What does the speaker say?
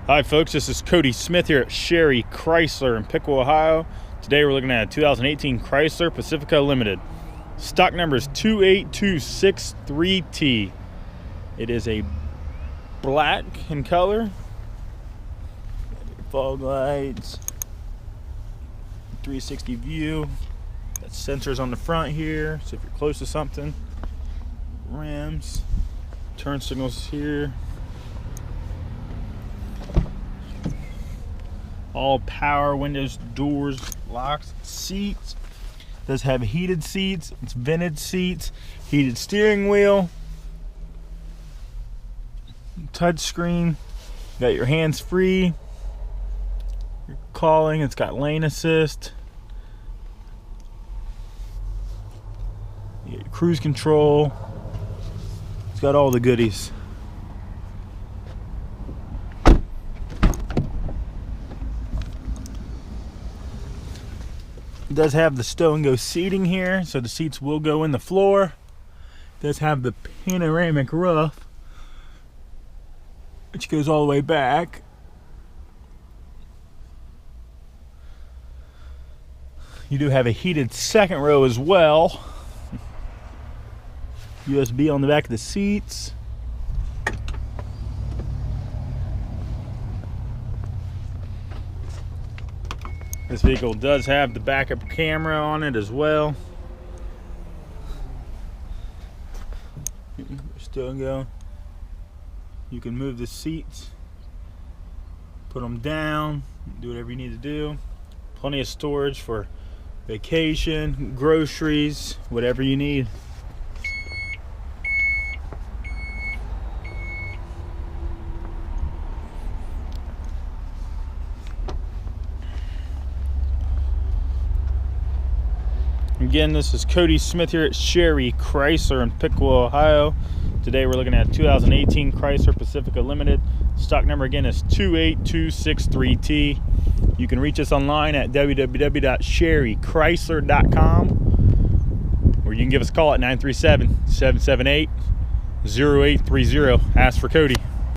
Hi folks, this is Cody Smith here at Sherry Chrysler in Piqua, Ohio. Today we're looking at a 2018 Chrysler Pacifica Limited. Stock number is 28263T. It is a black in color. Fog lights, 360 view. Got sensors on the front here, so if you're close to something. Rims, turn signals here. All power, windows, doors, locks, seats. Does have heated seats, it's vintage seats, heated steering wheel, touch screen, got your hands free, you're calling, it's got lane assist, you get your cruise control, it's got all the goodies. It does have the stow and go seating here, so the seats will go in the floor. It does have the panoramic roof, which goes all the way back. You do have a heated second row as well. USB on the back of the seats. This vehicle does have the backup camera on it as well. Still going. You can move the seats, put them down, do whatever you need to do. Plenty of storage for vacation, groceries, whatever you need. Again, this is Cody Smith here at Sherry Chrysler in Piqua, Ohio. Today we're looking at 2018 Chrysler Pacifica Limited. Stock number again is 28263T. You can reach us online at www.sherrychrysler.com, or you can give us a call at 937-778-0830. Ask for Cody.